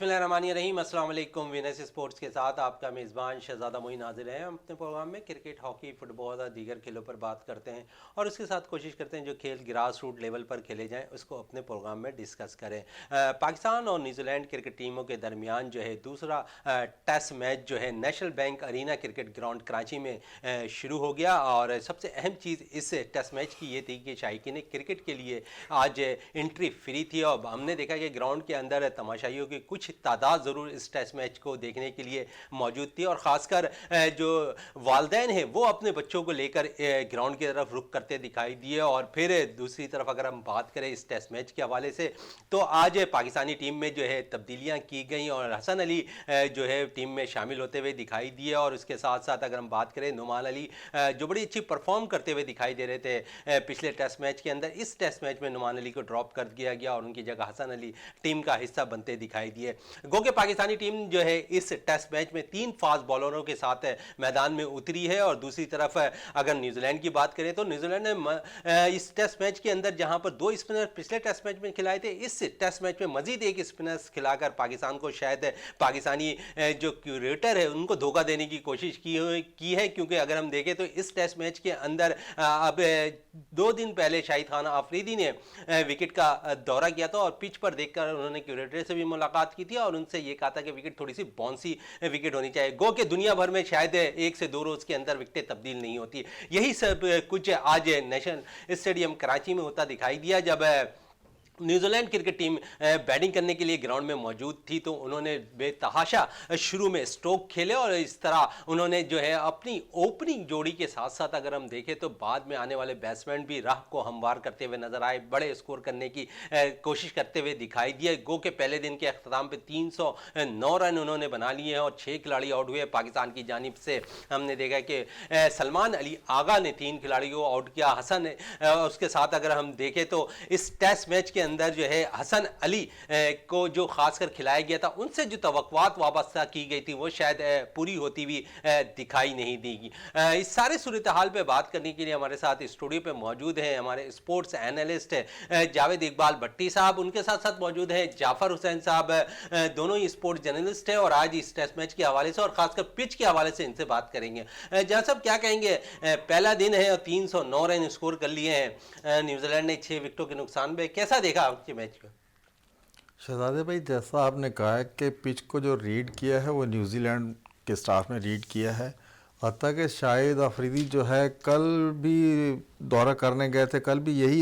बिस्मिल्लाहिर्रहमानिर्रहीम। अस्सलाम वालेकुम। वीनस स्पोर्ट्स के साथ आपका मेज़बान शहज़ादा मोइन हाजिर है। हम अपने प्रोग्राम में क्रिकेट, हॉकी, फुटबॉल और दीगर खेलों पर बात करते हैं और उसके साथ कोशिश करते हैं जो खेल ग्रास रूट लेवल पर खेले जाएं उसको अपने प्रोग्राम में डिस्कस करें। पाकिस्तान और न्यूजीलैंड क्रिकेट टीमों के दरमियान जो है दूसरा टेस्ट मैच जो है national bank arena cricket ground Karachi में शुरू हो गया। और सबसे अहम चीज़ इस टेस्ट मैच की ये थी कि शायकीन क्रिकेट के लिए आज एंट्री फ्री थी और हमने देखा कि ग्राउंड के अंदर तमाशाइयों की कुछ तादाद ज़रूर इस टेस्ट मैच को देखने के लिए मौजूद थी। और ख़ासकर जो वालिदैन हैं वो अपने बच्चों को लेकर ग्राउंड की तरफ रुख करते दिखाई दिए। और फिर दूसरी तरफ अगर हम बात करें इस टेस्ट मैच के हवाले से तो आज पाकिस्तानी टीम में जो है तब्दीलियाँ की गई और हसन अली जो है टीम में शामिल होते हुए दिखाई दिए। और उसके साथ साथ अगर हम बात करें नुमान अली जो बड़ी अच्छी परफॉर्म करते हुए दिखाई दे रहे थे पिछले टेस्ट मैच के अंदर, इस टेस्ट मैच में नुमान अली को ड्रॉप कर दिया गया और उनकी जगह हसन अली टीम का हिस्सा बनते दिखाई दिए। गो के पाकिस्तानी टीम जो है इस टेस्ट मैच में 3 फास्ट बॉलरों के साथ मैदान में उतरी है। और दूसरी तरफ अगर न्यूजीलैंड की बात करें तो न्यूजीलैंड ने इस टेस्ट मैच के अंदर जहां पर 2 स्पिनर पिछले टेस्ट मैच में खिलाए थे, इस टेस्ट मैच में मजीद एक स्पिनर खिलाकर पाकिस्तान को शायद पाकिस्तानी जो क्यूरेटर है उनको धोखा देने की कोशिश की है। क्योंकि अगर हम देखें तो इस टेस्ट मैच के अंदर अब 2 दिन पहले शाहिद खान आफरीदी ने विकेट का दौरा किया था और पिच पर देखकर उन्होंने क्यूरेटर से भी मुलाकात की थी और उनसे ये कहा था कि विकेट थोड़ी सी बाउंसी विकेट होनी चाहिए। गो के दुनिया भर में शायद 1 से 2 रोज के अंदर विकेटें तब्दील नहीं होती। यही सब कुछ आज नेशनल स्टेडियम कराची में होता दिखाई दिया जब न्यूजीलैंड क्रिकेट टीम बैटिंग करने के लिए ग्राउंड में मौजूद थी। तो उन्होंने बेतहाशा शुरू में स्ट्रोक खेले और इस तरह उन्होंने जो है अपनी ओपनिंग जोड़ी के साथ साथ अगर हम देखें तो बाद में आने वाले बैट्समैन भी राह को हमवार करते हुए नजर आए, बड़े स्कोर करने की कोशिश करते हुए दिखाई दिए। गो के पहले दिन के अख्ताम पे 309 रन उन्होंने बना लिए हैं और 6 खिलाड़ी आउट हुए। पाकिस्तान की जानिब से हमने देखा कि सलमान अली आगा ने 3 खिलाड़ियों को आउट किया। हसन उसके साथ अगर हम देखें तो इस टेस्ट मैच के अंदर जो है हसन अली को जो खासकर खिलाया गया था उनसे जो तवक्कुआत वाबस्ता की गई थी वो शायद पूरी होती हुई दिखाई नहीं देगी। इस सारे सूरत हाल पे बात करने के लिए हमारे साथ स्टूडियो पे मौजूद हैं हमारे स्पोर्ट्स एनालिस्ट जावेद इकबाल भट्टी साहब, उनके साथ साथ मौजूद हैं जाफर हुसैन साहब, दोनों ही स्पोर्ट्स जर्नलिस्ट हैं और आज इस टेस्ट मैच के हवाले से और खासकर पिच के हवाले से इनसे बात करेंगे। जहाँ साहब क्या कहेंगे, पहला दिन है और 309 रन स्कोर कर लिए हैं न्यूजीलैंड ने 6 विकेटों के नुकसान पे, कैसा देखा आपके मैच को? शहजादे भाई, जैसा आपने कहा है कि पिच को जो रीड किया है वो न्यूजीलैंड के स्टाफ ने रीड किया है। हत्ता कि शाहिद अफरीदी जो है कल भी दौरा करने गए थे, कल भी यही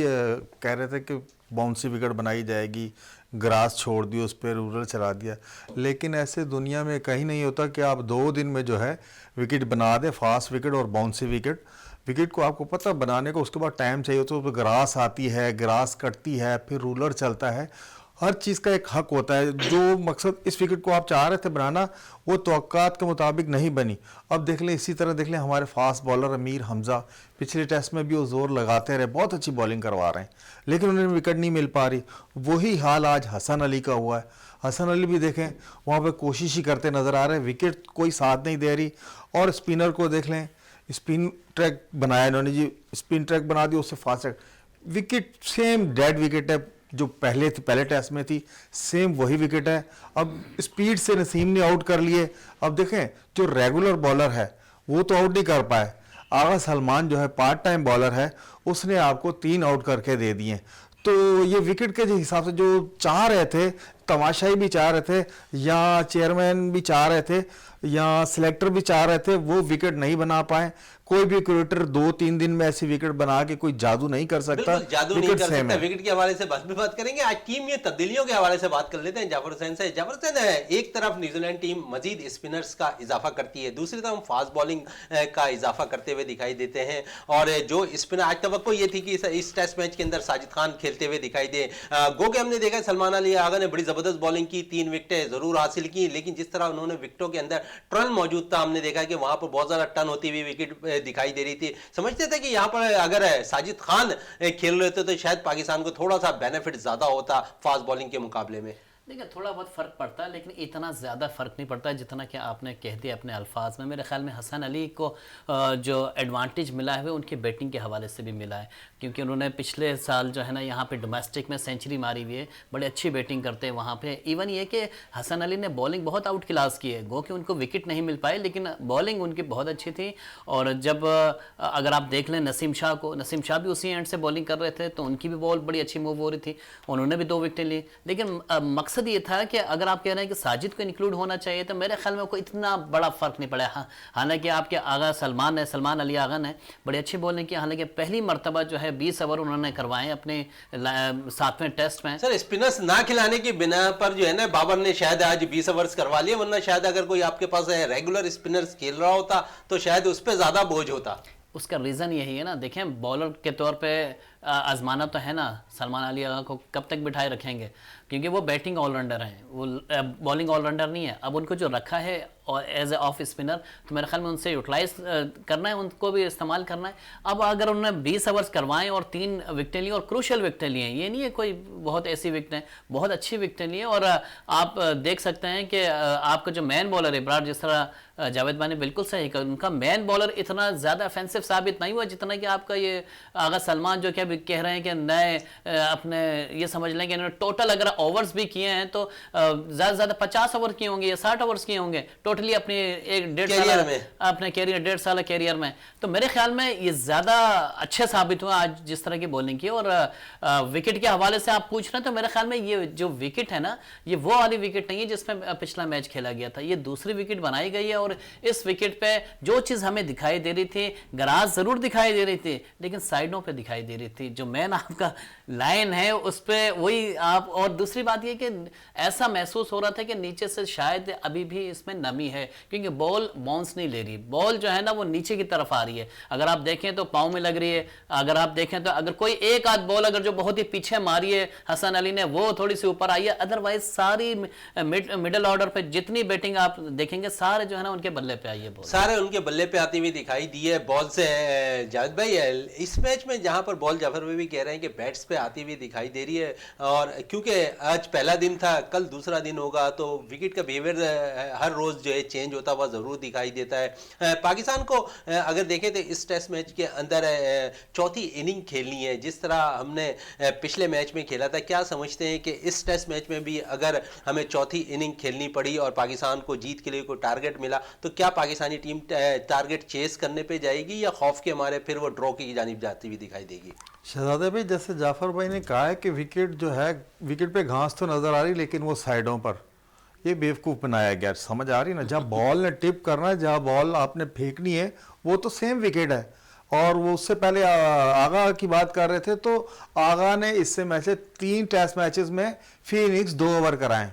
कह रहे थे कि बाउंसी विकेट बनाई जाएगी, ग्रास छोड़ दिया, उस पर रूरल चला दिया। लेकिन ऐसे दुनिया में कहीं नहीं होता कि आप 2 दिन में जो है विकेट बना दें, फास्ट विकेट और बाउंसी विकेट। विकेट को आपको पता बनाने को उसके बाद टाइम चाहिए, तो ग्रास आती है, ग्रास कटती है, फिर रूलर चलता है, हर चीज़ का एक हक होता है। जो मकसद इस विकेट को आप चाह रहे थे बनाना वो तवक्कुआत के मुताबिक नहीं बनी। अब देख लें, इसी तरह देख लें हमारे फास्ट बॉलर अमीर हमजा, पिछले टेस्ट में भी वो जोर लगाते रहे, बहुत अच्छी बॉलिंग करवा रहे हैं लेकिन उन्हें विकेट नहीं मिल पा रही। वही हाल आज हसन अली का हुआ है। हसन अली भी देखें वहाँ पर कोशिश ही करते नज़र आ रहे हैं, विकेट कोई साथ नहीं दे रही। और स्पिनर को देख लें, स्पिन ट्रैक बनाया इन्होंने जी, स्पिन ट्रैक बना दिया, उससे fast track, wicket same dead wicket है जो पहले टेस्ट में थी, सेम वही विकेट है। अब स्पीड से नसीम ने आउट कर लिए। अब देखें जो रेगुलर बॉलर है वो तो आउट नहीं कर पाए, आगा सलमान जो है पार्ट टाइम बॉलर है, उसने आपको 3 आउट करके दे दिए। तो ये विकेट के हिसाब से जो चाह रहे थे, तमाशाई भी चाह रहे थे या चेयरमैन भी चाह रहे थे या सिलेक्टर भी चाह रहे थे, वो विकेट नहीं बना पाए। कोई भी क्रिकेटर 2-3 दिन में ऐसी विकेट बना के कोई जादू नहीं कर सकता, जादू नहीं कर सकता। विकेट के हवाले से भी बात करेंगे, आज टीम में तब्दीलियों के हवाले से बात कर लेते हैं जाफर हुसैन से। जाफर हुसैन, एक तरफ न्यूजीलैंड टीम मजीद स्पिनर्स का इजाफा करती है, दूसरी तरफ फास्ट बॉलिंग का इजाफा करते हुए दिखाई देते हैं। और जो स्पिनर आज तवक्को ये थी कि इस टेस्ट मैच के अंदर साजिद खान खेलते हुए दिखाई दे। गो के हमने देखा सलमान अली आगा ने बड़ी जबरदस्त बॉलिंग की, 3 विकेटें जरूर हासिल की, लेकिन जिस तरह उन्होंने विकेटों के अंदर टर्न मौजूद था, हमने देखा कि वहां पर बहुत ज्यादा टर्न होती हुई विकेट दिखाई दे रही थी। समझते थे कि यहां पर अगर साजिद खान खेल रहे थे तो शायद पाकिस्तान को थोड़ा सा बेनिफिट ज्यादा होता फास्ट बॉलिंग के मुकाबले में। دیکھیں تھوڑا بہت فرق پڑتا ہے لیکن اتنا زیادہ فرق نہیں پڑتا جتنا کہ آپ نے کہہ دیا اپنے الفاظ میں. میرے خیال میں حسن علی کو جو ایڈوانٹیج ملا ہے وہ ان کی بیٹنگ کے حوالے سے بھی ملا ہے, کیونکہ انہوں نے پچھلے سال جو ہے نا یہاں پہ ڈومیسٹک میں سینچری ماری ہوئی ہے, بڑی اچھی بیٹنگ کرتے ہیں وہاں پہ. ایون یہ کہ حسن علی نے بولنگ بہت آؤٹ کلاس کی ہے, گو کہ ان کو وکٹ نہیں مل پائے لیکن بولنگ ان کی بہت اچھی تھی. اور جب اگر آپ دیکھ لیں نسیم شاہ کو, نسیم شاہ بھی اسی اینڈ سے بولنگ کر رہے تھے تو ان کی بھی بال بڑی اچھی موو ہو رہی تھی, انہوں نے بھی 2 وکٹیں لی. لیکن مقصد یہ تھا کہ اگر آپ کہہ رہے ہیں کہ ساجد کو انکلوڈ ہونا چاہیے تو میرے خیال میں کوئی اتنا بڑا فرق نہیں پڑا. حالانکہ آپ کے آغا سلمان علی آغا نے بڑی اچھی بولنگ کی, حالانکہ پہلی مرتبہ جو ہے 20 اوور انہوں نے کروائے اپنے 7ویں ٹیسٹ میں. سر اسپنرز نہ کھلانے کی بنا پر جو ہے نا بابر نے شاید آج 20 اوورز کروا لیے, ورنہ شاید اگر کوئی آپ کے پاس ریگولر اسپنرز کھیل رہا ہوتا تو شاید اس پہ زیادہ بوجھ ہوتا. اس کا ریزن یہی ہے نا, دیکھیں بولر کے طور پہ آزمانا تو ہے نا, سلمان علی آغا کو کب تک بٹھائے رکھیں گے, کیونکہ وہ بیٹنگ آل راؤنڈر ہیں, وہ بالنگ آل راؤنڈر نہیں ہے. اب ان کو جو رکھا ہے ایز اے آف اسپنر تو میرے خیال میں ان سے یوٹیلائز کرنا ہے, ان کو بھی استعمال کرنا ہے. اب اگر انہوں نے 20 اوورز کروائیں اور 3 وکٹیں لی اور کروشل وکٹیں لی ہیں, یہ نہیں ہے کوئی بہت ایسی وکٹیں, بہت اچھی وکٹیں لی ہیں. اور آپ دیکھ سکتے ہیں کہ آپ کا جو مین بالر ابرار, جس طرح جاوید بھائی نے بالکل صحیح کہا, ان کا مین بالر اتنا زیادہ افینسو ثابت نہیں ہوا جتنا کہ آپ کا یہ آغا سلمان جو کہ ابھی کہہ رہے ہیں کہ نئے اپنے یہ سمجھ لیں کہ انہوں نے ٹوٹل اگر اوورز بھی کیے ہیں تو زیادہ سے زیادہ 50 اوور کیے ہوں گے یا 60 اوورز کیے ہوں گے ٹوٹلی اپنے ایک 1.5 سال اپنے کیریئر 1.5 سال کیریئر میں. تو میرے خیال میں یہ زیادہ اچھے ثابت ہوا آج جس طرح کی بولنگ کی. اور وکٹ کے حوالے سے آپ پوچھ رہے ہیں تو میرے خیال میں یہ جو وکٹ ہے نا, یہ وہ والی وکٹ نہیں ہے جس میں پچھلا میچ کھیلا گیا تھا, یہ دوسری وکٹ بنائی گئی ہے. اور اس وکٹ پہ جو چیز ہمیں دکھائی دے رہی تھی, گراز ضرور دکھائی دے رہی تھی لیکن سائڈوں پہ دکھائی دے رہی تھی. جو مین آپ کا لائن ہے اس پہ وہی آپ. اور دوسری بات یہ کہ ایسا محسوس ہو رہا تھا کہ نیچے سے شاید ابھی بھی اس میں نمی ہے, کیونکہ بال باؤنس نہیں لے رہی, بال جو ہے نا وہ نیچے کی طرف آ رہی ہے. اگر آپ دیکھیں تو پاؤں میں لگ رہی ہے, اگر آپ دیکھیں تو اگر کوئی ایک آدھ بال اگر جو بہت ہی پیچھے ماری ہے حسن علی نے وہ تھوڑی سی اوپر آئی ہے, ادروائز ساری مڈل آرڈر پہ جتنی بیٹنگ آپ دیکھیں گے سارے جو ہے نا ان کے بلے پہ آئی ہے, سارے ان کے بلے پہ آتی ہوئی دکھائی دی ہے بال سے. جاوید بھائی اس میچ میں جہاں پر بال جعفر بھی کہہ رہے ہیں کہ بیٹس پہ آتی ہوئی دکھائی دے رہی ہے, اور کیونکہ آج پہلا دن تھا, کل دوسرا دن ہوگا, تو وکٹ کا بیہیویئر ہر روز جو ہے چینج ہوتا ہوا ضرور دکھائی دیتا ہے. پاکستان کو اگر دیکھیں تو اس ٹیسٹ میچ کے اندر چوتھی اننگ کھیلنی ہے جس طرح ہم نے پچھلے میچ میں کھیلا تھا. کیا سمجھتے ہیں کہ اس ٹیسٹ میچ میں بھی اگر ہمیں چوتھی اننگ کھیلنی پڑی اور پاکستان کو جیت کے لیے کوئی ٹارگٹ ملا تو کیا پاکستانی ٹیم ٹارگٹ چیز کرنے پہ جائے گی یا خوف کے مارے پھر وہ ڈرا کی جانب جاتی ہوئی دکھائی دے گی؟ شہزادہ بھائی جیسے جعفر بھائی نے کہا ہے کہ وکٹ جو ہے, وکٹ پہ گھاس تو نظر آ رہی لیکن وہ سائڈوں پر, یہ بیوقوف بنایا گیا. سمجھ آ رہی نا, جہاں بال نے ٹپ کرنا ہے, جہاں بال آپ نے پھینکنی ہے وہ تو سیم وکٹ ہے. اور وہ اس سے پہلے آغا کی بات کر رہے تھے تو آغا نے اس سے میچ 3 ٹیسٹ میچز میں فی اننگز 2 اوور کرائیں.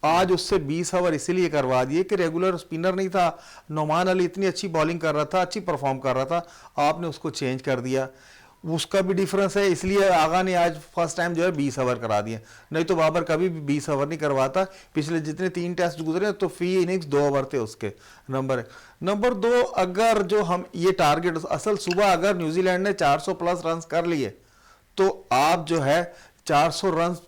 آج اس سے 20 اوور اسی لیے کروا دیے کہ ریگولر سپنر نہیں تھا, نعمان علی اتنی اچھی بالنگ کر رہا تھا, اچھی پرفارم کر رہا تھا, آپ نے اس کو چینج کر دیا. اس کا بھی ڈیفرنس ہے, اس لیے آغا نے آج فرسٹ ٹائم جو ہے 20 اوور کرا دیا, نہیں تو بابر کبھی بھی 20 اوور نہیں کرواتا. پچھلے جتنے 3 ٹیسٹ گزرے تو فی اننگز 2 اوور تھے اس کے. نمبر 2, اگر جو ہم یہ ٹارگٹ اصل صبح اگر نیوزی لینڈ نے 400 پلس رنز کر لیے تو آپ جو ہے 400 رنز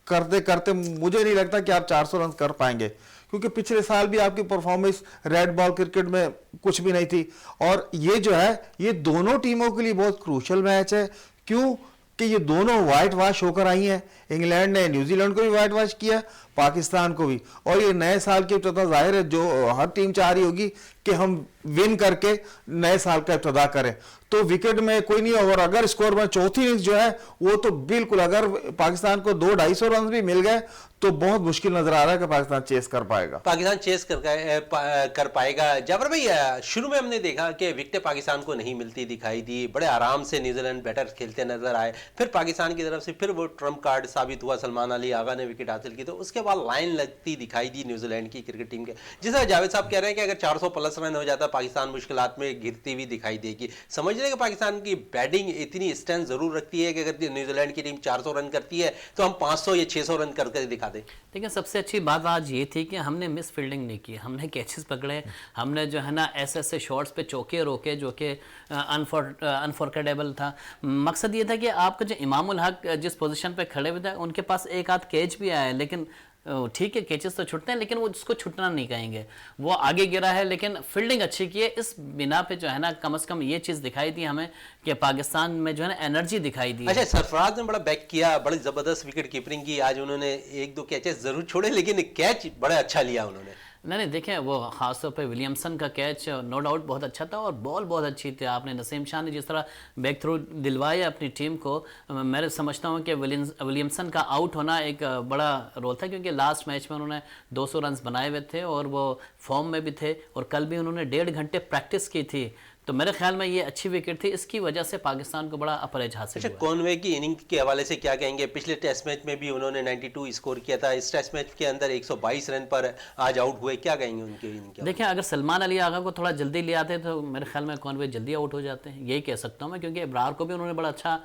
کرتے مجھے نہیں لگتا کہ آپ 400 رنز کر پائیں گے, کیونکہ پچھلے سال بھی آپ کی پرفارمنس ریڈ بال کرکٹ میں کچھ بھی نہیں تھی. اور یہ جو ہے یہ دونوں ٹیموں کے لیے بہت کروشل میچ ہے. کیوں کہ یہ دونوں وائٹ واش ہو کر آئی ہیں. انگلینڈ نے نیوزی لینڈ کو بھی وائٹ واش کیا, پاکستان کو بھی, اور یہ نئے سال کے ابتدا ظاہر ہے جو ہر ٹیم چاہ رہی ہوگی کہ ہم ون کر کے نئے سال کا ابتدا کریں. تو وکٹ میں کوئی نہیں, اور اگر اسکور میں چوتھی اننگز جو ہے وہ تو بالکل, اگر پاکستان کو 200-250 رنز بھی مل گئے تو بہت مشکل نظر آ رہا ہے کہ پاکستان چیز کر پائے گا. پاکستان چیز کر پائے گا. جعفر بھائی شروع میں ہم نے دیکھا کہ وکٹیں پاکستان کو نہیں ملتی دکھائی دی, بڑے آرام سے نیوزی لینڈ بیٹر کھیلتے نظر آئے, پھر پاکستان کی طرف سے پھر وہ ٹرمپ کارڈ ثابت ہوا, سلمان علی آغا نے وکٹ حاصل کی, تو اس کے بعد لائن لگتی دکھائی دی نیوزی لینڈ کی کرکٹ ٹیم کے. جس طرح جاوید صاحب کہہ رہے ہیں کہ اگر 400 پلس رن ہو جاتا پاکستان مشکلات میں گرتی ہوئی دکھائی دے گی. سمجھ رہے ہیں کہ پاکستان کی بیٹنگ اتنی اسٹرینتھ ضرور رکھتی ہے کہ اگر نیوزی لینڈ کی ٹیم 400 رن کرتی ہے تو ہم 500 یا 600 رن کر کے دکھا دیں. لیکن سب سے اچھی بات آج یہ تھی کہ ہم نے مس فیلڈنگ نہیں کی, ہم نے کیچز پکڑے, ہم نے جو ہے نا ایسے شارٹس پہ چوکے روکے جو کہ انفارکیڈیبل تھا. مقصد یہ تھا کہ آپ کا جو امام الحق جس پوزیشن پہ کھڑے ہوئے تھے ہے, ان کے پاس ایک آدھ کیچ بھی آیا ہے, لیکن ٹھیک ہے کیچز تو چھٹتے ہیں لیکن وہ اس کو چھٹنا نہیں کہیں گے. وہ آگے گرا ہے لیکن فیلڈنگ اچھی کی ہے. اس بنا پہ جو ہے نا کم از کم یہ چیز دکھائی دی ہمیں کہ پاکستان میں جو ہے نا انرجی دکھائی دی. اچھا سرفراز نے بڑا بیک کیا, بڑی زبردست وکٹ کیپرنگ کی. آج انہوں نے ایک دو کیچز ضرور چھوڑے لیکن کیچ بڑا اچھا لیا انہوں نے. نہیں دیکھیں وہ خاص طور پہ ولیمسن کا کیچ نو ڈاؤٹ بہت اچھا تھا اور بال بہت اچھی تھی. آپ نے نسیم شاہ نے جس طرح بیک تھرو دلوایا اپنی ٹیم کو, میں سمجھتا ہوں کہ ولیمسن کا آؤٹ ہونا ایک بڑا رول تھا کیونکہ لاسٹ میچ میں انہوں نے 200 رنز بنائے ہوئے تھے اور وہ فارم میں بھی تھے اور کل بھی انہوں نے 1.5 گھنٹے پریکٹس کی تھی. تو میرے خیال میں یہ اچھی وکٹ تھی, اس کی وجہ سے پاکستان کو بڑا اپر ایج حاصل ہوا. اچھا کونوے کی اننگ کے حوالے سے کیا کہیں گے؟ پچھلے ٹیسٹ میچ میں بھی انہوں نے 92 اسکور کیا تھا, اس ٹیسٹ میچ کے اندر 122 رن پر آج آؤٹ ہوئے. کیا کہیں گے ان کے اننگ کے؟ دیکھیں اگر سلمان علی آغا کو تھوڑا جلدی لے آتے تو میرے خیال میں کونوے جلدی آؤٹ ہو جاتے ہیں, یہی کہہ سکتا ہوں میں, کیونکہ ابرار کو بھی انہوں نے بڑا اچھا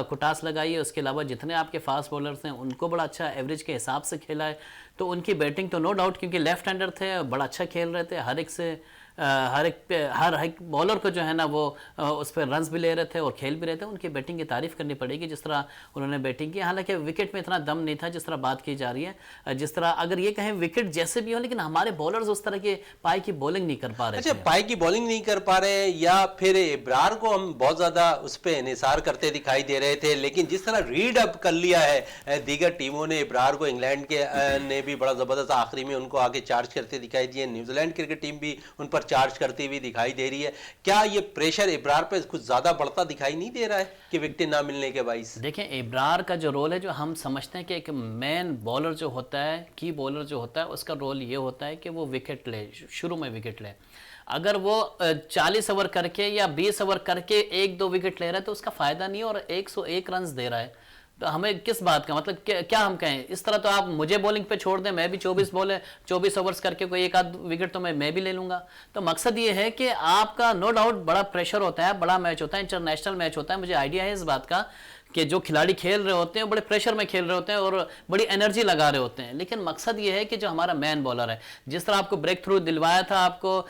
کٹاس لگائی ہے. اس کے علاوہ جتنے آپ کے فاسٹ بولرز ہیں ان کو بڑا اچھا ایوریج کے حساب سے کھیلا ہے. تو ان کی بیٹنگ تو نو ڈاؤٹ, کیونکہ لیفٹ ہینڈر تھے, بڑا اچھا کھیل رہے تھے, ہر ایک بالر کو جو ہے نا وہ اس پہ رنز بھی لے رہے تھے اور کھیل بھی رہے تھے. ان کی بیٹنگ کی تعریف کرنی پڑے گی جس طرح انہوں نے بیٹنگ کی. حالانکہ وکٹ میں اتنا دم نہیں تھا جس طرح بات کی جا رہی ہے, جس طرح اگر یہ کہیں وکٹ جیسے بھی ہو, لیکن ہمارے بالرز اس طرح کے پائے کی بولنگ نہیں کر پا رہے. اچھا پائے کی بولنگ نہیں کر پا رہے ہیں یا پھر ابرار کو ہم بہت زیادہ اس پہ انحصار کرتے دکھائی دے رہے تھے, لیکن جس طرح ریڈ اپ کر لیا ہے دیگر ٹیموں نے ابرار کو, انگلینڈ کے نے بھی بڑا زبردست آخری میں ان کو آگے چارج کرتے دکھائی دیے, نیوزی لینڈ کرکٹ ٹیم بھی ان پر چارج کرتی ہوئی دکھائی دے رہی ہے. کیا یہ پریشر ابرار پہ کچھ زیادہ بڑھتا دکھائی نہیں دے رہا ہے کہ وکٹیں نہ ملنے کے باعث؟ دیکھیں ابرار کا جو رول ہے, جو ہم سمجھتے ہیں کہ ایک مین بولر جو ہوتا ہے, کی بولر جو ہوتا ہے, اس کا رول یہ ہوتا ہے کہ وہ وکٹ لے, شروع میں وکٹ لے. اگر وہ 40 اوور کر کے یا 20 اوور کر کے 1-2 وکٹ لے رہا ہے تو اس کا فائدہ نہیں, اور 101 رنز دے رہا ہے. تو ہمیں کس بات کا مطلب کیا ہم کہیں؟ اس طرح تو آپ مجھے بولنگ پہ چھوڑ دیں, میں بھی 24 اوورز کر کے کوئی ایک آدھ وکٹ تو میں بھی لے لوں گا. تو مقصد یہ ہے کہ آپ کا نو ڈاؤٹ بڑا پریشر ہوتا ہے, بڑا میچ ہوتا ہے, انٹرنیشنل میچ ہوتا ہے. مجھے آئیڈیا ہے اس بات کا کہ جو کھلاڑی کھیل رہے ہوتے ہیں بڑے پریشر میں کھیل رہے ہوتے ہیں اور بڑی انرجی لگا رہے ہوتے ہیں, لیکن مقصد یہ ہے کہ جو ہمارا مین بولر ہے, جس طرح آپ کو بریک تھرو دلوایا تھا آپ کو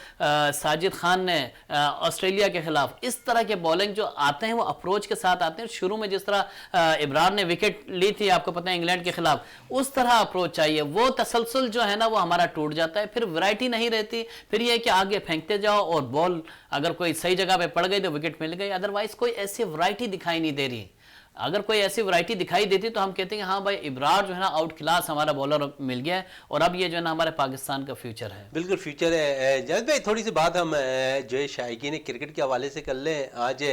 ساجد خان نے آسٹریلیا کے خلاف, اس طرح کے بولنگ جو آتے ہیں وہ اپروچ کے ساتھ آتے ہیں. شروع میں جس طرح ابرار نے وکٹ لی تھی آپ کو پتہ ہے انگلینڈ کے خلاف, اس طرح اپروچ چاہیے. وہ تسلسل جو ہے نا وہ ہمارا ٹوٹ جاتا ہے, پھر ورائٹی نہیں رہتی. پھر یہ ہے کہ آگے پھینکتے جاؤ اور بال اگر کوئی صحیح جگہ پہ پڑ گئی تو وکٹ مل گئی, ادروائز کوئی ایسی ورائٹی دکھائی نہیں دے رہی. اگر کوئی ایسی ورائٹی دکھائی دیتی تو ہم کہتے ہیں کہ ہاں بھائی ابرار جو ہے نا آؤٹ کلاس ہمارا بولر مل گیا ہے, اور اب یہ جو ہے نا ہمارے پاکستان کا فیوچر ہے. بالکل فیوچر ہے. جاوید بھائی تھوڑی سی بات ہم جو ہے شائقین کرکٹ کے حوالے سے کر لیں. آج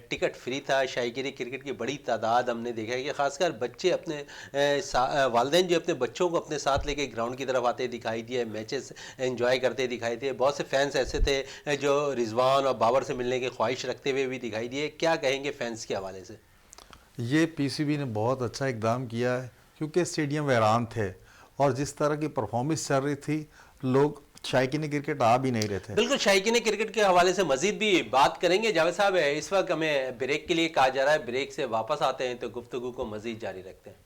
ٹکٹ فری تھا. شائقین کرکٹ کی بڑی تعداد ہم نے دیکھا ہے کہ خاص کر بچے اپنے والدین جو اپنے بچوں کو اپنے ساتھ لے کے گراؤنڈ کی طرف آتے دکھائی دیے, میچز انجوائے کرتے دکھائی دیے. بہت سے فینس ایسے تھے جو رضوان اور بابر سے ملنے کی خواہش رکھتے ہوئے بھی دکھائی دیے. کیا کہیں گے فینس کے حوالے سے؟ یہ پی سی بی نے بہت اچھا اقدام کیا ہے کیونکہ اسٹیڈیم ویران تھے اور جس طرح کی پرفارمنس چل رہی تھی لوگ شائقین کرکٹ آ بھی نہیں رہے تھے. بالکل شائقین کرکٹ کے حوالے سے مزید بھی بات کریں گے. جاوید صاحب اس وقت ہمیں بریک کے لیے کہا جا رہا ہے, بریک سے واپس آتے ہیں تو گفتگو کو مزید جاری رکھتے ہیں.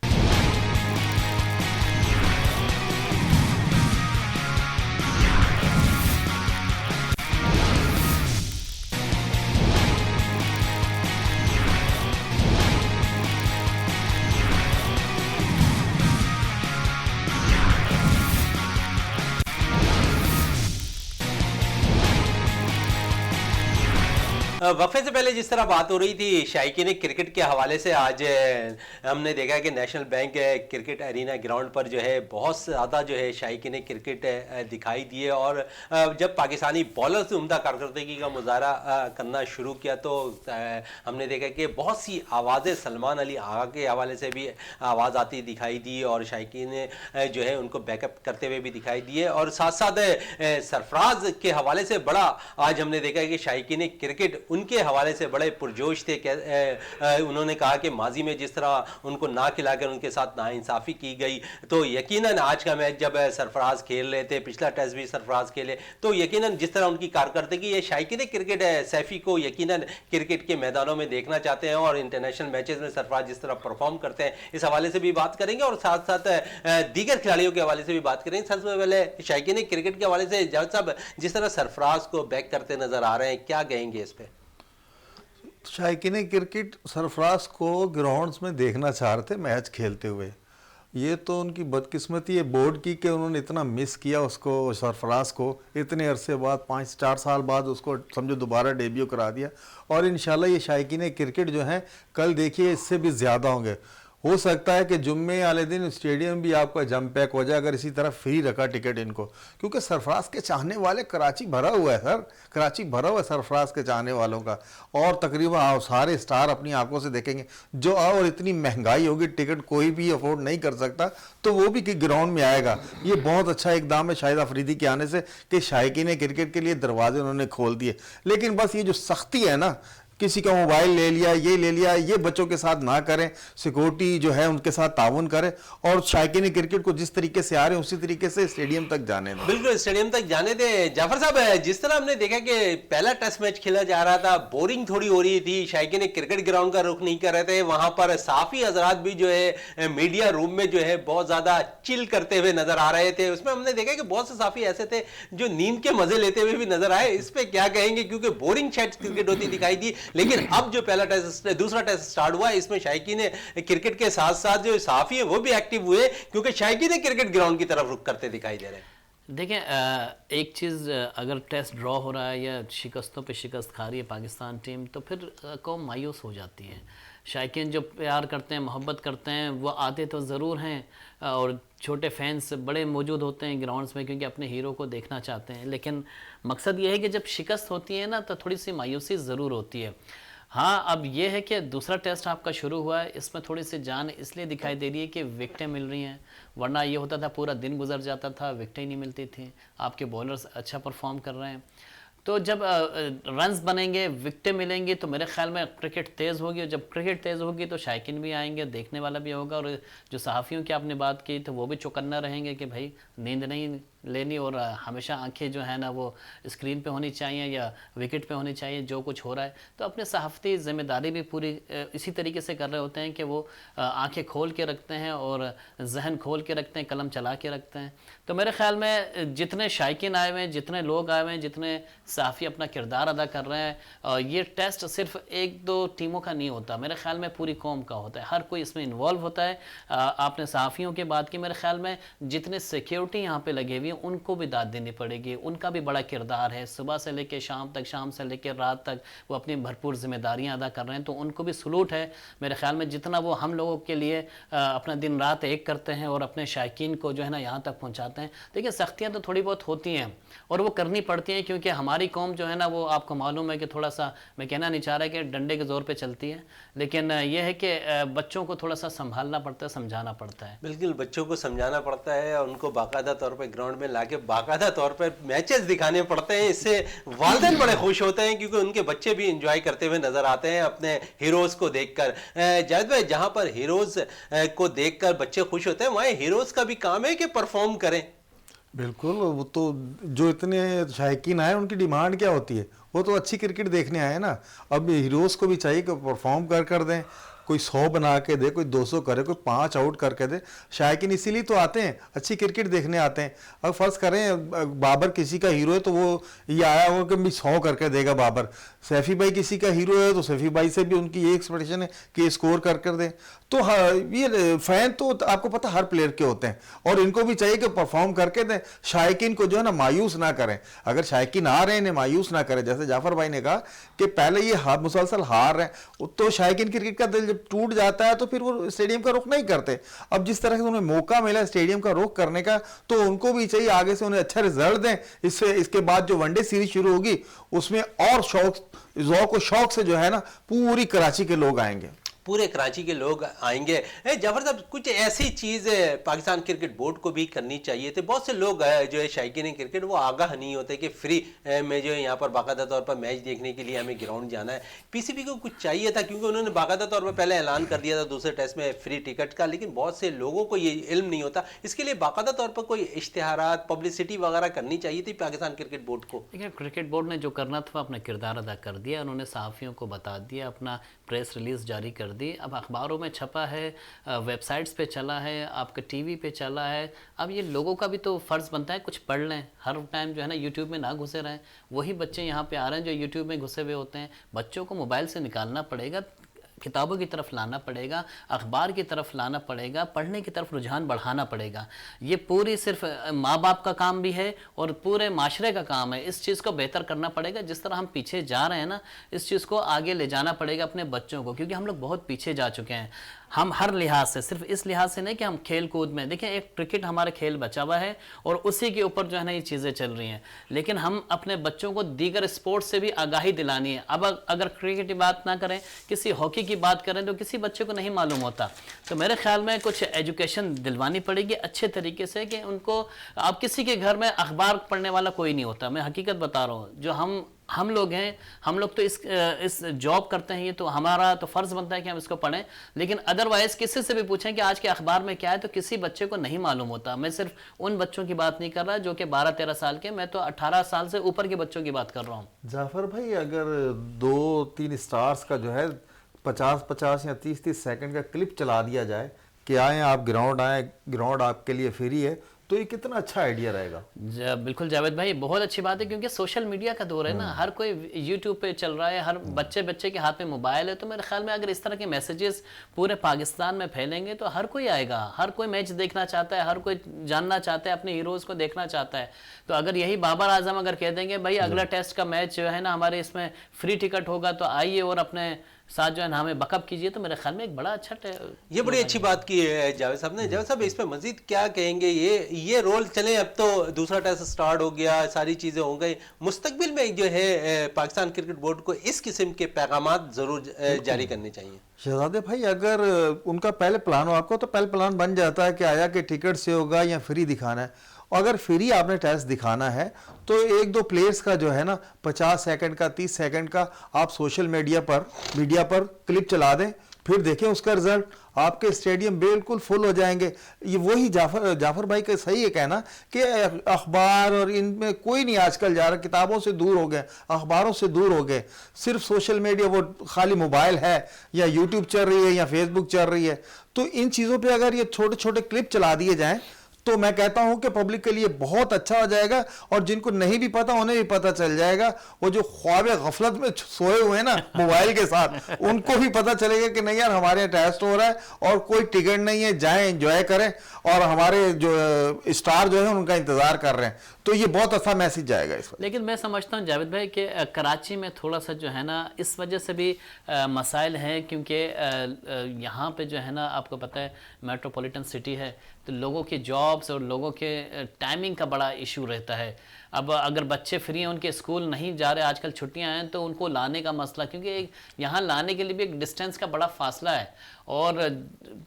وقفے سے پہلے جس طرح بات ہو رہی تھی شائقین کرکٹ کے حوالے سے, آج ہم نے دیکھا کہ national bank cricket arena ground پر جو ہے بہت زیادہ جو ہے شائقین کرکٹ دکھائی دیے, اور جب پاکستانی بالر سے عمدہ کارکردگی کا مظاہرہ کرنا شروع کیا تو ہم نے دیکھا کہ بہت سی آوازیں سلمان علی آغا کے حوالے سے بھی آواز آتی دکھائی دی اور شائقین جو ہے ان کو بیک اپ کرتے ہوئے بھی دکھائی دیے. اور ساتھ ساتھ سرفراز کے حوالے سے بڑا آج ہم نے دیکھا کہ شائقین کرکٹ ان کے حوالے سے بڑے پرجوش تھے. انہوں نے کہا کہ ماضی میں جس طرح ان کو نہ کھلا کر ان کے ساتھ ناانصافی کی گئی تو یقیناً آج کا میچ جب سرفراز کھیل رہے تھے, پچھلا ٹیسٹ بھی سرفراز کھیلے, تو یقیناً جس طرح ان کی کارکردگی ہے شائقین کرکٹ سیفی کو یقیناً کرکٹ کے میدانوں میں دیکھنا چاہتے ہیں, اور انٹرنیشنل میچز میں سرفراز جس طرح پرفارم کرتے ہیں اس حوالے سے بھی بات کریں گے, اور ساتھ ساتھ دیگر کھلاڑیوں کے حوالے سے بھی بات کریں گے. سب سے پہلے شائقین کرکٹ کے حوالے سے جاوید صاحب, جس طرح سرفراز کو بیک کرتے نظر آ رہے ہیں, کیا کہیں گے اس پہ؟ शायकीन क्रिकेट सरफराज को ग्राउंड्स में देखना चाह रहे थे मैच खेलते हुए। ये तो उनकी बदकिस्मती है बोर्ड की कि उन्होंने इतना मिस किया उसको, सरफराज को, इतने अरसे बाद 5-4 साल बाद उसको समझो दोबारा डेब्यू करा दिया। और इंशाल्लाह ये शायकीन क्रिकेट जो हैं कल देखिए इससे भी ज़्यादा होंगे। हो सकता है कि जुम्मे वाले दिन स्टेडियम भी आपका जम पैक हो जाए अगर इसी तरह फ्री रखा टिकट इनको, क्योंकि सरफराज के चाहने वाले कराची भरा हुआ है सर, कराची भरा हुआ है सरफराज के चाहने वालों का। और तकरीबन सारे स्टार अपनी आंखों से देखेंगे जो, और इतनी महंगाई होगी टिकट कोई भी अफोर्ड नहीं कर सकता, तो वो भी कि ग्राउंड में आएगा। ये बहुत अच्छा इकदाम है शाहिद अफरीदी के आने से कि शायकीन क्रिकेट के लिए दरवाजे उन्होंने खोल दिए। लेकिन बस ये जो सख्ती है ना, किसी का मोबाइल ले लिया, ये ले लिया, ये बच्चों के साथ ना करें, सिक्योरिटी जो है उनके साथ ताउन करें, और शायकीन क्रिकेट को जिस तरीके से आ रहे हैं उसी तरीके से स्टेडियम तक जाने दें। बिल्कुल स्टेडियम तक जाने दें। जाफर साहब, जिस तरह हमने देखा कि पहला टेस्ट मैच खेला जा रहा था, बोरिंग थोड़ी हो रही थी, शायकीन क्रिकेट ग्राउंड का रुख नहीं कर रहे थे, वहां पर साफी हजरात भी जो है मीडिया रूम में जो है बहुत ज्यादा चिल करते हुए नजर आ रहे थे। उसमें हमने देखा कि बहुत से साफी ऐसे थे जो नींद के मजे लेते हुए भी नजर आए। इस पे क्या कहेंगे, क्योंकि बोरिंग शायद क्रिकेट होती दिखाई दी। लेकिन अब जो पहला टेस्ट, दूसरा टेस्ट स्टार्ट हुआ, इसमें शायकीन क्रिकेट के साथ साथ जो साफी है वो भी एक्टिव हुए, क्योंकि शायकीन क्रिकेट ग्राउंड की तरफ रुख करते दिखाई दे रहे हैं। देखें, एक चीज़, अगर टेस्ट ड्रॉ हो रहा है या शिकस्तों पे शिकस्त खा रही है पाकिस्तान टीम, तो फिर कौम मायूस हो जाती है। शायकीन जो प्यार करते हैं, मोहब्बत करते हैं, वो आते तो ज़रूर हैं, और छोटे फैंस बड़े मौजूद होते हैं ग्राउंड्स में क्योंकि अपने हीरो को देखना चाहते हैं। लेकिन मकसद ये है कि जब शिकस्त होती है ना, तो थोड़ी सी मायूसी ज़रूर होती है। हाँ, अब ये है कि दूसरा टेस्ट आपका शुरू हुआ है, इसमें थोड़ी सी जान इसलिए दिखाई दे रही है कि विकटें मिल रही हैं, वरना ये होता था पूरा दिन गुजर जाता था, विकटें ही नहीं मिलती थी। आपके बॉलर्स अच्छा परफॉर्म कर रहे हैं, तो जब रन्स बनेंगे, विकटें मिलेंगी, तो मेरे ख्याल में क्रिकेट तेज़ होगी, और जब क्रिकेट तेज़ होगी तो शायकीन भी आएंगे, देखने वाला भी होगा, और जो सहाफ़ियों की आपने बात की तो वो भी चौकन्ना रहेंगे कि भाई नींद नहीं लेनी, और हमेशा आंखें जो है ना वो स्क्रीन पे होनी चाहिए या विकेट पे होनी चाहिए जो कुछ हो रहा है। तो अपने सहाफ़ती ज़िम्मेदारी भी पूरी इसी तरीके से कर रहे होते हैं कि वो आंखें खोल के रखते हैं और जहन खोल के रखते हैं, कलम चला के रखते हैं। तो मेरे ख्याल में जितने शायकीन आए हुए हैं, जितने लोग आए हुए हैं, जितने सहाफ़ी अपना किरदार अदा कर रहे हैं, ये टेस्ट सिर्फ 1-2 टीमों का नहीं होता, मेरे ख्याल में पूरी कौम का होता है, हर कोई इसमें इन्वॉल्व होता है। आपने सहाफ़ियों की बात की, मेरे ख्याल में जितने सिक्योरिटी यहाँ पे लगे हुए हैं उनको भी दाद देनी पड़ेगी, उनका भी बड़ा किरदार है। सुबह से लेकर शाम तक, शाम से लेकर रात तक वो अपनी भरपूर जिम्मेदारियाँ अदा कर रहे हैं, तो उनको भी सलूट है मेरे ख्याल में। जितना वो हम लोगों के लिए अपना दिन रात एक करते हैं और अपने शायकीन को जो है ना यहाँ तक पहुँचाते हैं। देखिए, सख्तियाँ तो थोड़ी बहुत होती हैं और वो करनी पड़ती हैं, क्योंकि हमारी कौम जो है ना वो आपको मालूम है कि थोड़ा सा, मैं कहना नहीं चाह रहा कि डंडे के ज़ोर पे चलती है, लेकिन ये है कि बच्चों को थोड़ा सा संभालना पड़ता है, समझाना पड़ता है। बिल्कुल, बच्चों को समझाना पड़ता है और उनको बाकायदा तौर पे ग्राउंड में लाके बाकायदा तौर पे मैचेस दिखाने पड़ते हैं। इससे वालिदैन बड़े खुश होते हैं क्योंकि उनके बच्चे भी एंजॉय करते हुए नजर आते हैं अपने हीरोज़ को देखकर। जावेद भाई, जहाँ पर हीरोज़ को देखकर बच्चे खुश होते हैं, वहाँ हीरोज़ का भी काम है कि परफॉर्म करें। बिल्कुल, वो तो जो इतने शायकीन आए उनकी डिमांड क्या होती है, वो तो अच्छी क्रिकेट देखने आए ना। अब हीरोज़ को भी चाहिए कि परफॉर्म कर दें, कोई 100 बना के दे, कोई 200 करे, कोई 5 आउट करके दे। शायकीन इसीलिए तो आते हैं, अच्छी क्रिकेट देखने आते हैं। अब फर्ज करें बाबर किसी का हीरो है तो वो ये आया हो कि 100 करके देगा बाबर। सैफी भाई किसी का हीरो है तो सैफी भाई से भी उनकी ये एक्सपेक्टेशन है कि स्कोर कर दें। तो हाँ, ये फैन तो आपको पता हर प्लेयर के होते हैं और इनको भी चाहिए कि परफॉर्म करके दें, शायकीन को जो है ना मायूस ना करें। अगर शायकीन आ रहे हैं इन्हें मायूस ना करें, जैसे जाफर भाई ने कहा कि पहले ये मुसलसल हार रहे हैं, तो शायकीन क्रिकेट का दिल जब टूट जाता है तो फिर वो स्टेडियम का रुख नहीं करते। अब जिस तरह से उन्हें मौका मिला स्टेडियम का रुख करने का, तो उनको भी चाहिए आगे से उन्हें अच्छा रिजल्ट दें। इसके बाद जो वनडे सीरीज शुरू होगी उसमें और शौक से जो है ना पूरी कराची के लोग आएंगे, पूरे कराची के लोग आएंगे। जाफर साहब, कुछ ऐसी चीज़ पाकिस्तान क्रिकेट बोर्ड को भी करनी चाहिए थी। बहुत से लोग जो है शायकीन क्रिकेट वो आगाह नहीं होते कि फ्री में जो है यहाँ पर बाकायदा तौर पर मैच देखने के लिए हमें ग्राउंड जाना है। पीसीबी को कुछ चाहिए था, क्योंकि उन्होंने बाकायदा तौर पर पहले ऐलान कर दिया था दूसरे टेस्ट में फ्री टिकट का, लेकिन बहुत से लोगों को ये इल्म नहीं होता। इसके लिए बाकायदा तौर पर कोई इश्तिहारात, पब्लिसिटी वगैरह करनी चाहिए थी पाकिस्तान क्रिकेट बोर्ड को। देखिए, क्रिकेट बोर्ड ने जो करना था अपना किरदार अदा कर दिया, उन्होंने सहाफ़ियों को बता दिया, अपना प्रेस रिलीज़ जारी कर دی. اب اخباروں میں چھپا ہے, ویب سائٹس پہ چلا ہے, آپ کے ٹی وی پہ چلا ہے. اب یہ لوگوں کا بھی تو فرض بنتا ہے کچھ پڑھ لیں, ہر ٹائم جو ہے نا یوٹیوب میں نہ گھسے رہیں. وہی بچے یہاں پہ آ رہے ہیں جو یوٹیوب میں گھسے ہوئے ہوتے ہیں. بچوں کو موبائل سے نکالنا پڑے گا, کتابوں کی طرف لانا پڑے گا, اخبار کی طرف لانا پڑے گا, پڑھنے کی طرف رجحان بڑھانا پڑے گا. یہ پوری صرف ماں باپ کا کام بھی ہے اور پورے معاشرے کا کام ہے. اس چیز کو بہتر کرنا پڑے گا. جس طرح ہم پیچھے جا رہے ہیں نا, اس چیز کو آگے لے جانا پڑے گا اپنے بچوں کو, کیونکہ ہم لوگ بہت پیچھے جا چکے ہیں. ہم ہر لحاظ سے, صرف اس لحاظ سے نہیں کہ ہم کھیل کود میں دیکھیں, ایک کرکٹ ہمارے کھیل بچا ہوا ہے اور اسی کے اوپر جو ہے نا یہ چیزیں چل رہی ہیں, لیکن ہم اپنے بچوں کو دیگر اسپورٹس سے بھی آگاہی دلانی ہے. اب اگر کرکٹ کی بات نہ کریں, کسی ہاکی کی بات کریں تو کسی بچے کو نہیں معلوم ہوتا. تو میرے خیال میں کچھ ایجوکیشن دلوانی پڑے گی اچھے طریقے سے, کہ ان کو, اب کسی کے گھر میں اخبار پڑھنے والا کوئی نہیں ہوتا. میں حقیقت بتا رہا ہوں, جو ہم لوگ ہیں, ہم لوگ تو اس جاب کرتے ہیں, یہ تو ہمارا تو فرض بنتا ہے کہ ہم اس کو پڑھیں, لیکن ادروائز کسی سے بھی پوچھیں کہ آج کے اخبار میں کیا ہے, تو کسی بچے کو نہیں معلوم ہوتا. میں صرف ان بچوں کی بات نہیں کر رہا جو کہ 12-13 سال کے, میں تو 18 سال سے اوپر کے بچوں کی بات کر رہا ہوں. جعفر بھائی, اگر 2-3 اسٹارز کا جو ہے 50-50 یا 30-30 سیکنڈ کا کلپ چلا دیا جائے کہ آئیں آپ گراؤنڈ, آئیں گراؤنڈ آپ کے لیے فری ہے, تو یہ کتنا اچھا آئیڈیا رہے گا. بالکل جاوید بھائی, بہت اچھی بات ہے, کیونکہ سوشل میڈیا کا دور ہے نا, ہر کوئی یوٹیوب پہ چل رہا ہے, ہر بچے کے ہاتھ میں موبائل ہے. تو میرے خیال میں اگر اس طرح کے میسیجز پورے پاکستان میں پھیلیں گے تو ہر کوئی آئے گا, ہر کوئی میچ دیکھنا چاہتا ہے, ہر کوئی جاننا چاہتا ہے, اپنے ہیروز کو دیکھنا چاہتا ہے. تو اگر یہی بابر اعظم اگر کہہ دیں گے بھائی اگلا ٹیسٹ کا میچ جو ہے نا ہمارے اس میں فری ٹکٹ ہوگا, تو آئیے اور اپنے ساتھ جو ہے نا ہمیں بیک اپ کیجیے, تو میرے خیال میں ایک بڑا اچھا یہ بڑی اچھی بات کی ہے جاوید صاحب نے. جاوید صاحب, اس پہ مزید کیا کہیں گے؟ یہ رول چلیں, اب تو دوسرا ٹیسٹ سٹارٹ ہو گیا, ساری چیزیں ہو گئی, مستقبل میں جو ہے پاکستان کرکٹ بورڈ کو اس قسم کے پیغامات ضرور جاری کرنے چاہیے. شہزادے بھائی, اگر ان کا پہلے پلان ہو, آپ کو تو پہلے پلان بن جاتا ہے کہ آیا کہ ٹکٹ سے ہوگا یا فری دکھانا ہے, اور اگر فری آپ نے ٹیسٹ دکھانا ہے تو 1-2 پلیئرز کا جو ہے نا 50 سیکنڈ کا 30 سیکنڈ کا آپ سوشل میڈیا پر کلپ چلا دیں, پھر دیکھیں اس کا رزلٹ. آپ کے اسٹیڈیم بالکل فل ہو جائیں گے. یہ وہی جعفر بھائی کا صحیح ہے کہنا کہ اخبار اور ان میں کوئی نہیں آج کل جا رہا, کتابوں سے دور ہو گئے, اخباروں سے دور ہو گئے, صرف سوشل میڈیا, وہ خالی موبائل ہے یا یوٹیوب چل رہی ہے یا فیس بک چل رہی ہے. تو ان چیزوں پہ اگر یہ چھوٹے چھوٹے کلپ چلا دیے جائیں تو میں کہتا ہوں کہ پبلک کے لیے بہت اچھا ہو جائے گا, اور جن کو نہیں بھی پتا انہیں بھی پتا چل جائے گا. وہ جو خواب غفلت میں سوئے ہوئے ہیں نا موبائل کے ساتھ, ان کو بھی پتا چلے گا کہ نہیں یار ہمارے یہاں ٹیسٹ ہو رہا ہے اور کوئی ٹکٹ نہیں ہے, جائیں انجوائے کریں, اور ہمارے جو اسٹار جو ہیں ان کا انتظار کر رہے ہیں. تو یہ بہت اچھا میسج جائے گا اس وقت. لیکن میں سمجھتا ہوں جاوید بھائی کہ کراچی میں تھوڑا سا جو ہے نا اس وجہ سے بھی مسائل ہیں, کیونکہ یہاں پہ جو ہے نا آپ کو پتہ ہے میٹروپولیٹن سٹی ہے, تو لوگوں کی جابس اور لوگوں کے ٹائمنگ کا بڑا ایشو رہتا ہے. اب اگر بچے فری ہیں, ان کے اسکول نہیں جا رہے, آج کل چھٹیاں ہیں, تو ان کو لانے کا مسئلہ, کیونکہ یہاں لانے کے لیے بھی ایک ڈسٹینس کا بڑا فاصلہ ہے, اور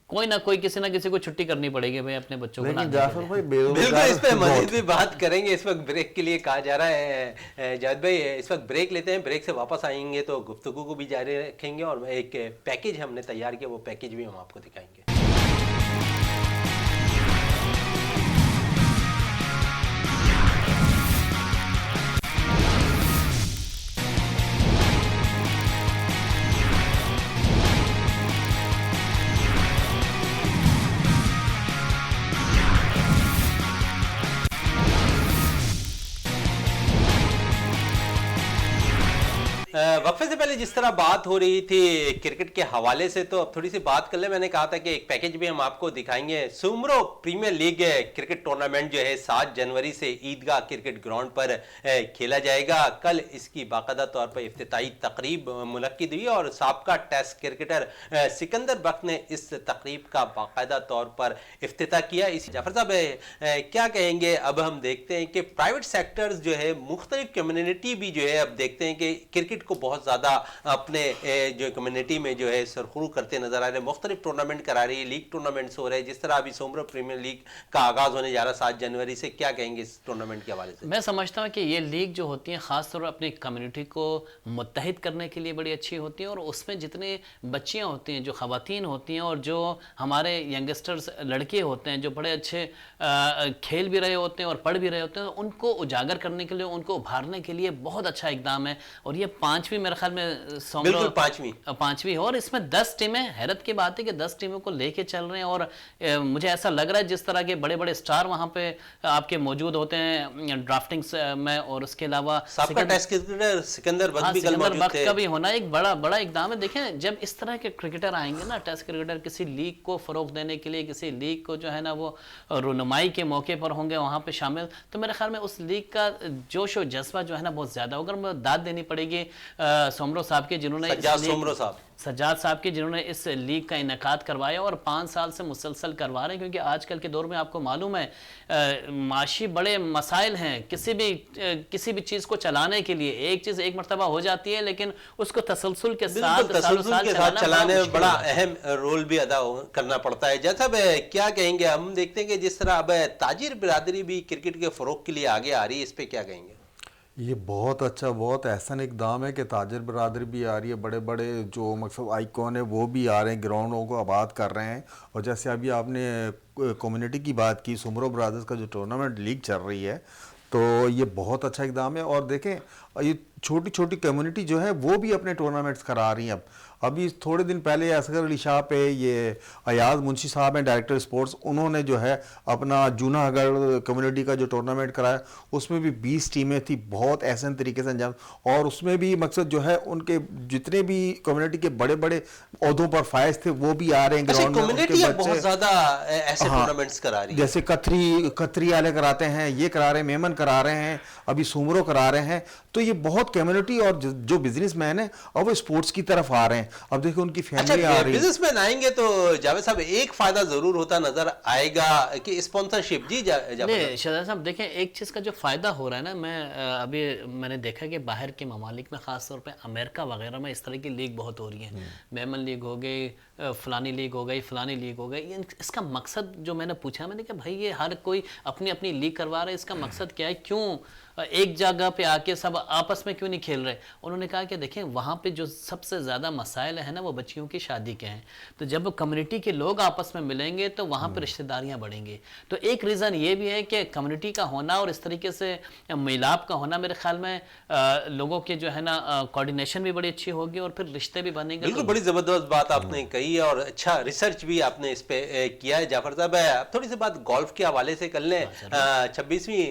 کوئی نہ کوئی کسی نہ کسی کو چھٹی کرنی پڑے گی بھائی اپنے بچوں کو. لیکن جعفر بھائی بالکل اس پہ مزید بھی بات کریں گے. اس وقت بریک کے لیے کہا جا رہا ہے جاوید بھائی, اس وقت بریک لیتے ہیں, بریک سے واپس آئیں گے تو گفتگو کو بھی جاری رکھیں گے, اور ایک پیکیج ہم نے تیار کیا, وہ پیکیج بھی ہم آپ کو دکھائیں گے. وقفے سے پہلے جس طرح بات ہو رہی تھی کرکٹ کے حوالے سے, تو اب تھوڑی سی بات کر لیں. میں نے کہا تھا کہ ایک پیکیج بھی ہم آپ کو دکھائیں گے. Soomro premier league cricket tournament جو ہے 7 جنوری سے عیدگاہ کرکٹ گراؤنڈ پر کھیلا جائے گا. کل اس کی باقاعدہ طور پر افتتاحی تقریب منعقد ہوئی, اور سابقہ ٹیسٹ کرکٹر سکندر بخت نے اس تقریب کا باقاعدہ طور پر افتتاح کیا. جعفر صاحب کیا کہیں گے؟ اب ہم دیکھتے ہیں کہ پرائیویٹ سیکٹرز جو ہے, مختلف کمیونٹی بھی جو ہے اب دیکھتے ہیں کہ کرکٹ کو بہت زیادہ اپنے جو کمیونٹی میں جو ہے سرخرو کرتے نظر آ رہے ہیں. مختلف ٹورنامنٹ کرا رہی ہے, لیگ ٹورنامنٹس ہو رہے ہیں, جس طرح ابھی سومرو پریمیئر لیگ کا آغاز ہونے جا رہا 7 جنوری سے. کیا کہیں گے اس ٹورنامنٹ کے حوالے سے؟ میں سمجھتا ہوں کہ یہ لیگ جو ہوتی ہیں خاص طور پر اپنی کمیونٹی کو متحد کرنے کے لیے بڑی اچھی ہوتی ہیں, اور اس میں جتنے بچیاں ہوتی ہیں, جو خواتین ہوتی ہیں, اور جو ہمارے ینگسٹرز لڑکے ہوتے ہیں جو بڑے اچھے کھیل بھی رہے ہوتے ہیں اور پڑھ بھی رہے ہوتے ہیں, ان کو اجاگر کرنے کے لیے, ان کو ابھارنے کے لیے بہت اچھا اقدام ہے. اور یہ 5वीं मेरे ख्याल में बिल्कुल 5वीं है, और इसमें 10 टीमें, हैरत की बात है कि 10 टीमों को लेके चल रहे हैं। और मुझे ऐसा लग रहा है जिस तरह के बड़े बड़े स्टार वहां पे आपके मौजूद होते हैं ड्राफ्टिंग में, और उसके अलावा साबका टेस्ट क्रिकेटर सिकंदर बख्श भी कल मौजूद थे। का भी होना एक बड़ा इकदाम है। देखें, जब इस तरह के क्रिकेटर आएंगे ना, टेस्ट क्रिकेटर, किसी लीग को फरोग देने के लिए, किसी लीग को जो है ना वो रुनुमाई के मौके पर होंगे वहां पे शामिल, तो मेरे ख्याल में उस लीग का जोश और जज्बा जो है ना बहुत ज्यादा होगा। दाद देनी पड़ेगी सोमरो साहब के, जिन्होंने सज्जाद साहब के, जिन्होंने इस लीग का इनेकाद करवाया और 5 साल से मुसलसल करवा रहे हैं। क्योंकि आजकल के दौर में आपको मालूम है माशी बड़े मसाइल हैं। किसी भी चीज़ को चलाने के लिए एक चीज़ एक मरतबा हो जाती है, लेकिन उसको तसलसल के साथ चलाने में बड़ा अहम रोल भी अदा करना पड़ता है। जैसा क्या कहेंगे, हम देखते हैं कि जिस तरह अब ताजिर बिरादरी भी क्रिकेट के फ़रोग के लिए आगे आ रही है, इस पर क्या कहेंगे? ये बहुत अच्छा, बहुत एहसन इकदाम है कि ताजिर बरादरी भी आ रही है, बड़े बड़े जो मकसद आइकॉन है वो भी आ रहे हैं, ग्राउंडों को आबाद कर रहे हैं। और जैसे अभी आपने कम्युनिटी की बात की, सुमरो ब्रादर्स का जो टूर्नामेंट लीग चल रही है, तो ये बहुत अच्छा इकदाम है। और देखें, ये छोटी छोटी कम्युनिटी जो है वो भी अपने टूर्नामेंट्स करा रही हैं। अभी थोड़े दिन पहले असगर अली शाह पे ये अयाज मुंशी साहब हैं, डायरेक्टर स्पोर्ट्स, उन्होंने जो है अपना जूनागढ़ कम्युनिटी का जो टूर्नामेंट कराया, उसमें भी 20 टीमें थी, बहुत एहसन तरीके से अंजाम। और उसमें भी मकसद जो है उनके जितने भी कम्युनिटी के बड़े बड़े ओहदों पर फायज थे वो भी आ रहे हैं ग्राउंड में। बहुत ज्यादा ऐसे टूर्नामेंट्स करा रही है, जैसे कतरी वाले कराते हैं, ये करा रहे हैं, मेमन करा रहे हैं, अभी सुमरो करा रहे हैं। तो ये बहुत कम्युनिटी और जो बिजनेसमैन है और वो स्पोर्ट्स की तरफ आ रहे हैं। अब देखो उनकी फैमिली आ रही है। बिजनेसमैन आएंगे तो जावेद साहब एक फायदा जरूर होता नजर आएगा कि स्पॉन्सरशिप। जी शहजाद साहब, देखें एक चीज का जो फायदा हो रहा है ना, मैंने देखा कि बाहर के ममालिक में, खासतौर पे अमेरिका वगैरह में इस तरह की लीग बहुत हो रही है। मेमन लीग हो गई, फलानी लीग हो गई, फलानी लीग हो गई। इसका मकसद जो मैंने पूछा, मैंने कहा भाई ये हर कोई अपनी अपनी लीग करवा रहा है, इसका मकसद क्या है? क्यों एक जगह पे आके सब आपस में क्यों नहीं खेल रहे? उन्होंने कहा कि देखें वहाँ पे जो सबसे ज़्यादा मसाइल है ना वो बच्चियों की शादी के हैं। तो जब कम्युनिटी के लोग आपस में मिलेंगे तो वहाँ पे रिश्तेदारियाँ बढ़ेंगी। तो एक रीज़न ये भी है कि कम्युनिटी का होना और इस तरीके से मिलाप का होना, मेरे ख्याल में लोगों के जो है ना कोऑर्डिनेशन भी बड़ी अच्छी होगी और फिर रिश्ते भी बनेंगे। बिल्कुल, बड़ी ज़बरदस्त बात आपने कही है और अच्छा रिसर्च भी आपने इस पे किया है। जाफर साहब, अब थोड़ी सी बात गोल्फ के हवाले से कर लें। 26वीं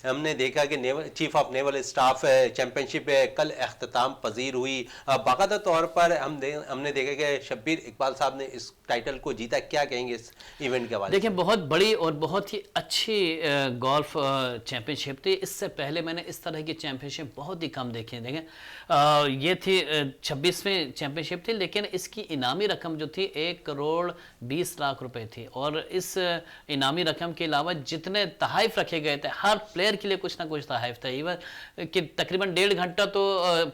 हमने देखा कि chief of naval staff championship कल अख्ताम पजीर हुई। बाकायदा तौर पर हमने देखा कि शब्बीर इकबाल साहब ने इस टाइटल को जीता। क्या कहेंगे इस इवेंट के हवाले? देखिए, बहुत बड़ी और बहुत ही अच्छी गोल्फ चैंपियनशिप थी। इससे पहले मैंने इस तरह की चैंपियनशिप बहुत ही कम देखी है। देखें, ये थी 26वीं चैंपियनशिप थी, लेकिन इसकी इनामी रकम जो थी 1,20,00,000 रुपए थी। और इस इनामी रकम के अलावा जितने तहाइफ रखे गए थे, हर प्लेयर के लिए कुछ ना कुछ तहाइफ था। इवन कि तकरीबन 1.5 घंटा तो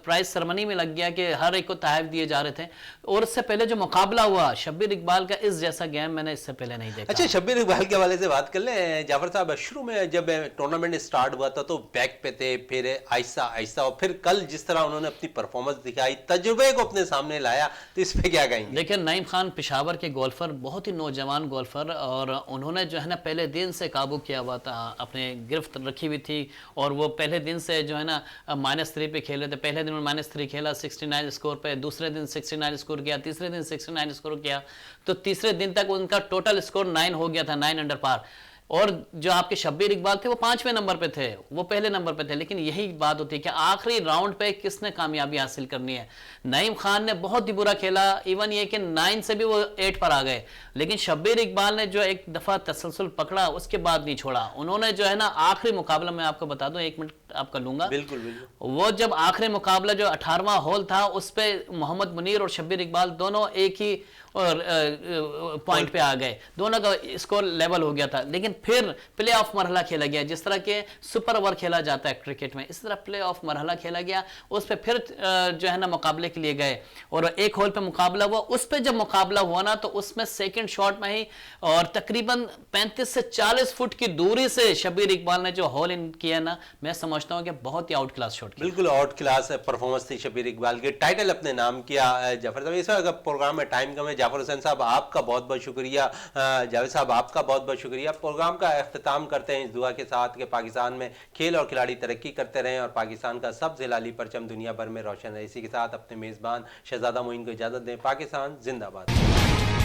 प्राइज सेरेमनी में लग गया कि हर एक को तहाइफ दिए जा रहे थे। और इससे पहले जो मुकाबला हुआ शब्बीर इकबाल का, इस जैसा गेम मैंने इससे पहले नहीं देखा। अच्छा, शब्बीर इकबाल के हवाले से बात कर लें। जाफर साहब, शुरू में जब टूर्नामेंट स्टार्ट हुआ था तो बैक पे थे, फिर आहिस्ता आहिस्ता, और फिर कल जिस तरह उन्होंने अपनी परफॉर्मेंस दिखाई, तजुर्बे को अपने सामने लाया, तो इस पे क्या कहेंगे? देखिए, नईम खान पेशावर के गोल्फर, बहुत ही नौजवान गोल्फर, और उन्होंने जो है ना पहले दिन से काबू किया हुआ था, अपने गिरफ्त रखी हुई थी। और वो पहले दिन से जो है ना -3 पे खेल रहे थे। पहले दिन में -3 खेला 69 स्कोर पे, दूसरे दिन 69 स्कोर किया, तीसरे दिन 69 स्कोर किया, तो तीसरे दिन तक उनका टोटल स्कोर 9 हो गया था, 9 अंडर पार। और जो आपके शब्बीर इकबाल थे वो 5वें नंबर पे थे, वो पहले नंबर पे थे। लेकिन यही बात होती है कि आखिरी राउंड पे किसने कामयाबी हासिल करनी है। नईम खान ने बहुत ही बुरा खेला, इवन ये कि 9 से भी वो 8 पर आ गए, लेकिन शब्बीर इकबाल ने जो एक दफ़ा तसलसल पकड़ा उसके बाद नहीं छोड़ा। उन्होंने जो है ना आखिरी मुकाबला, मैं आपको बता दूं, 1 मिनट आपका लूंगा। बिल्कुल बिल्कुल। वो जब आखिरी मुकाबला जो 18वां होल था, उस पर मोहम्मद मुनीर और शब्बीर इकबाल दोनों एक ही और पॉइंट पे आ गए, दोनों का स्कोर लेवल हो गया था। लेकिन फिर प्ले ऑफ मरहला खेला गया, जिस तरह के सुपर ओवर खेला जाता है क्रिकेट में, इस तरह प्ले ऑफ मरहला खेला गया। उस पर फिर जो है ना मुकाबले के लिए गए और 1 होल पे मुकाबला हुआ। उस पर जब मुकाबला हुआ ना, तो उसमें सेकंड शॉट में ही और तकरीबन 35 से 40 फुट की दूरी से शब्बीर इकबाल ने जो होल इन किया ना, मैं समझता हूँ कि बहुत ही आउट क्लास शॉट किया। बिल्कुल आउट क्लास परफॉर्मेंस थी शब्बीर इकबाल के, टाइटल अपने नाम किया। जफर साहब, इस वक्त प्रोग्राम में टाइम कम है, जाफर हुसैन साहब आपका बहुत बहुत शुक्रिया, जावेद साहब आपका बहुत बहुत शुक्रिया। प्रोग्राम का अख्ताम करते हैं इस दुआ के साथ कि पाकिस्तान में खेल और खिलाड़ी तरक्की करते रहें और पाकिस्तान का सब्ज़ हिलाली परचम दुनिया भर में रोशन रहे। इसी के साथ अपने मेज़बान शहजादा मोइन को इजाज़त दें। पाकिस्तान जिंदाबाद।